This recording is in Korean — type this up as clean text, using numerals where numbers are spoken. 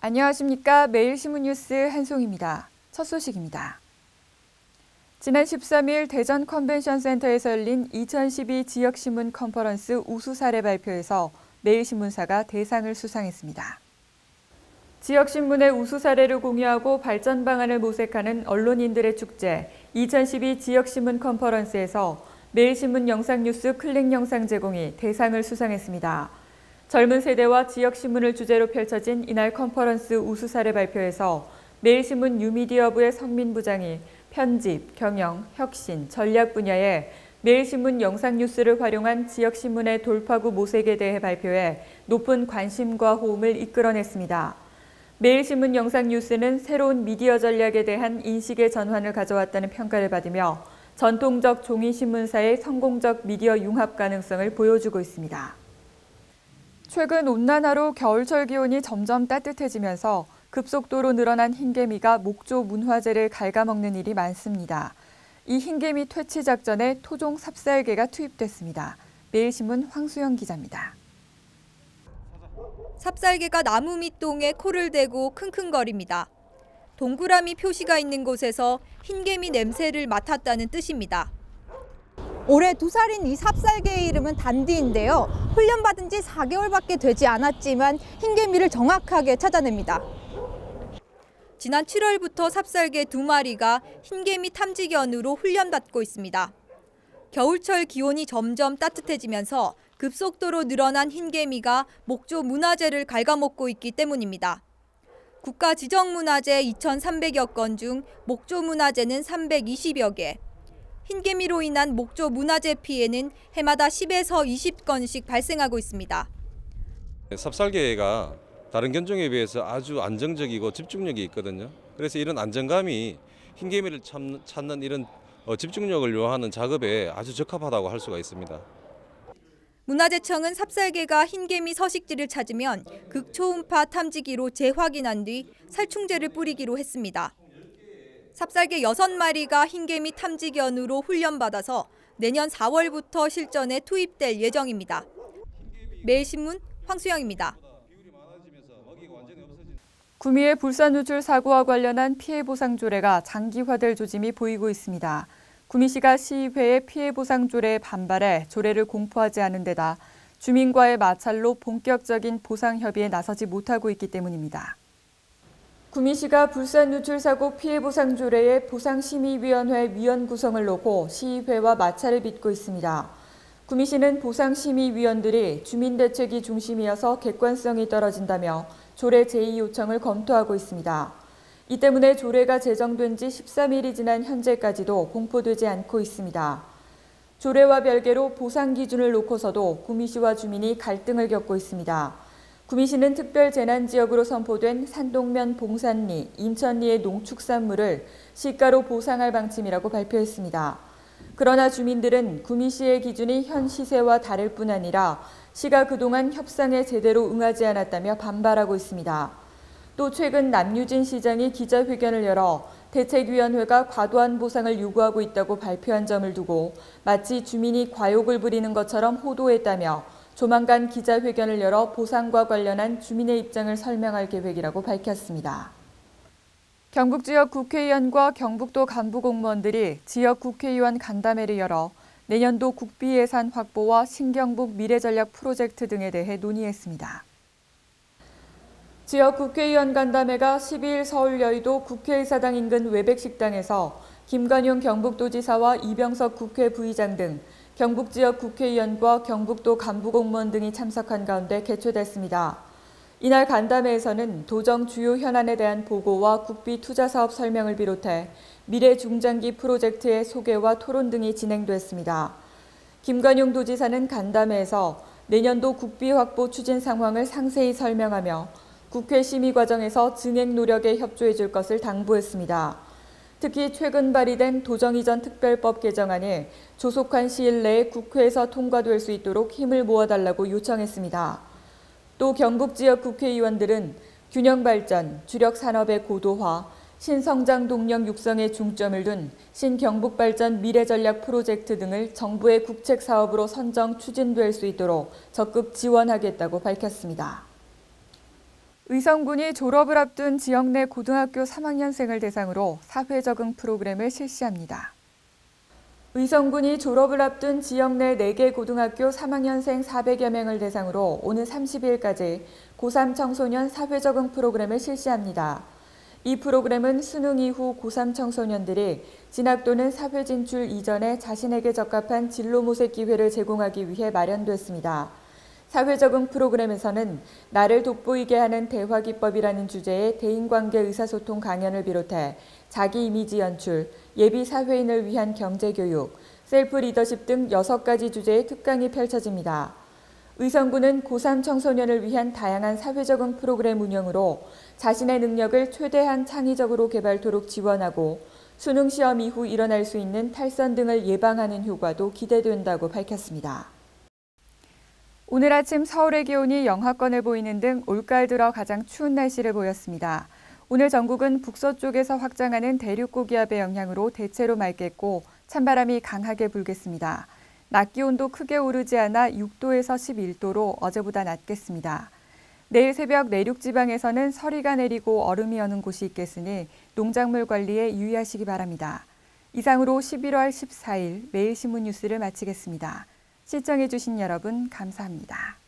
안녕하십니까. 매일신문 뉴스 한송입니다. 첫 소식입니다. 지난 13일 대전 컨벤션센터에서 열린 2012 지역신문 컨퍼런스 우수 사례 발표에서 매일신문사가 대상을 수상했습니다. 지역신문의 우수 사례를 공유하고 발전 방안을 모색하는 언론인들의 축제 2012 지역신문 컨퍼런스에서 매일신문 영상뉴스 클릭 영상 제공이 대상을 수상했습니다. 젊은 세대와 지역신문을 주제로 펼쳐진 이날 컨퍼런스 우수 사례 발표에서 매일신문 뉴미디어부의 성민 부장이 편집, 경영, 혁신, 전략 분야에 매일신문 영상뉴스를 활용한 지역신문의 돌파구 모색에 대해 발표해 높은 관심과 호응을 이끌어냈습니다. 매일신문 영상뉴스는 새로운 미디어 전략에 대한 인식의 전환을 가져왔다는 평가를 받으며 전통적 종이신문사의 성공적 미디어 융합 가능성을 보여주고 있습니다. 최근 온난화로 겨울철 기온이 점점 따뜻해지면서 급속도로 늘어난 흰개미가 목조 문화재를 갉아먹는 일이 많습니다. 이 흰개미 퇴치 작전에 토종 삽살개가 투입됐습니다. 매일신문 황수영 기자입니다. 삽살개가 나무 밑동에 코를 대고 킁킁거립니다. 동그라미 표시가 있는 곳에서 흰개미 냄새를 맡았다는 뜻입니다. 올해 2살인 이 삽살개의 이름은 단디인데요. 훈련받은 지 4개월밖에 되지 않았지만 흰개미를 정확하게 찾아냅니다. 지난 7월부터 삽살개 2마리가 흰개미 탐지견으로 훈련받고 있습니다. 겨울철 기온이 점점 따뜻해지면서 급속도로 늘어난 흰개미가 목조 문화재를 갉아먹고 있기 때문입니다. 국가 지정문화재 2,300여 건 중 목조 문화재는 320여 개. 흰개미로 인한 목조 문화재 피해는 해마다 10에서 20건씩 발생하고 있습니다. 삽살개가 다른 견종에 비해서 아주 안정적이고 집중력이 있거든요. 그래서 이런 안정감이 흰개미를 찾는 이런 집중력을 요하는 작업에 아주 적합하다고 할 수가 있습니다. 문화재청은 삽살개가 흰개미 서식지를 찾으면 극초음파 탐지기로 재확인한 뒤 살충제를 뿌리기로 했습니다. 삽살개 6마리가 흰개미 탐지견으로 훈련받아서 내년 4월부터 실전에 투입될 예정입니다. 매일신문 황수영입니다. 구미의 불산 누출 사고와 관련한 피해 보상 조례가 장기화될 조짐이 보이고 있습니다. 구미시가 시의회의 피해 보상 조례에 반발해 조례를 공포하지 않은 데다 주민과의 마찰로 본격적인 보상 협의에 나서지 못하고 있기 때문입니다. 구미시가 불산 누출 사고 피해 보상 조례의 보상심의위원회 위원 구성을 놓고 시의회와 마찰을 빚고 있습니다. 구미시는 보상심의위원들이 주민대책이 중심이어서 객관성이 떨어진다며 조례 제의 요청을 검토하고 있습니다. 이 때문에 조례가 제정된 지 13일이 지난 현재까지도 공포되지 않고 있습니다. 조례와 별개로 보상 기준을 놓고서도 구미시와 주민이 갈등을 겪고 있습니다. 구미시는 특별재난지역으로 선포된 산동면 봉산리, 인천리의 농축산물을 시가로 보상할 방침이라고 발표했습니다. 그러나 주민들은 구미시의 기준이 현 시세와 다를 뿐 아니라 시가 그동안 협상에 제대로 응하지 않았다며 반발하고 있습니다. 또 최근 남유진 시장이 기자회견을 열어 대책위원회가 과도한 보상을 요구하고 있다고 발표한 점을 두고 마치 주민이 과욕을 부리는 것처럼 호도했다며 조만간 기자회견을 열어 보상과 관련한 주민의 입장을 설명할 계획이라고 밝혔습니다. 경북 지역 국회의원과 경북도 간부 공무원들이 지역 국회의원 간담회를 열어 내년도 국비 예산 확보와 신경북 미래전략 프로젝트 등에 대해 논의했습니다. 지역 국회의원 간담회가 12일 서울 여의도 국회의사당 인근 외백식당에서 김관용 경북도지사와 이병석 국회 부의장 등 경북 지역 국회의원과 경북도 간부공무원 등이 참석한 가운데 개최됐습니다. 이날 간담회에서는 도정 주요 현안에 대한 보고와 국비 투자 사업 설명을 비롯해 미래 중장기 프로젝트의 소개와 토론 등이 진행됐습니다. 김관용 도지사는 간담회에서 내년도 국비 확보 추진 상황을 상세히 설명하며 국회 심의 과정에서 증액 노력에 협조해 줄 것을 당부했습니다. 특히 최근 발의된 도정 이전 특별법 개정안이 조속한 시일 내에 국회에서 통과될 수 있도록 힘을 모아달라고 요청했습니다. 또 경북 지역 국회의원들은 균형 발전, 주력 산업의 고도화, 신성장 동력 육성에 중점을 둔 신경북 발전 미래전략 프로젝트 등을 정부의 국책 사업으로 선정 추진될 수 있도록 적극 지원하겠다고 밝혔습니다. 의성군이 졸업을 앞둔 지역 내 고등학교 3학년생을 대상으로 사회 적응 프로그램을 실시합니다. 의성군이 졸업을 앞둔 지역 내 4개 고등학교 3학년생 400여 명을 대상으로 오는 30일까지 고3 청소년 사회 적응 프로그램을 실시합니다. 이 프로그램은 수능 이후 고3 청소년들이 진학 또는 사회 진출 이전에 자신에게 적합한 진로 모색 기회를 제공하기 위해 마련됐습니다. 사회 적응 프로그램에서는 나를 돋보이게 하는 대화 기법이라는 주제의 대인관계 의사소통 강연을 비롯해 자기 이미지 연출, 예비 사회인을 위한 경제교육, 셀프 리더십 등 6가지 주제의 특강이 펼쳐집니다. 의성군은 고3 청소년을 위한 다양한 사회 적응 프로그램 운영으로 자신의 능력을 최대한 창의적으로 개발토록 지원하고 수능 시험 이후 일어날 수 있는 탈선 등을 예방하는 효과도 기대된다고 밝혔습니다. 오늘 아침 서울의 기온이 영하권을 보이는 등 올가을 들어 가장 추운 날씨를 보였습니다. 오늘 전국은 북서쪽에서 확장하는 대륙 고기압의 영향으로 대체로 맑겠고 찬바람이 강하게 불겠습니다. 낮 기온도 크게 오르지 않아 6도에서 11도로 어제보다 낮겠습니다. 내일 새벽 내륙 지방에서는 서리가 내리고 얼음이 여는 곳이 있겠으니 농작물 관리에 유의하시기 바랍니다. 이상으로 11월 14일 매일 신문 뉴스를 마치겠습니다. 시청해주신 여러분 감사합니다.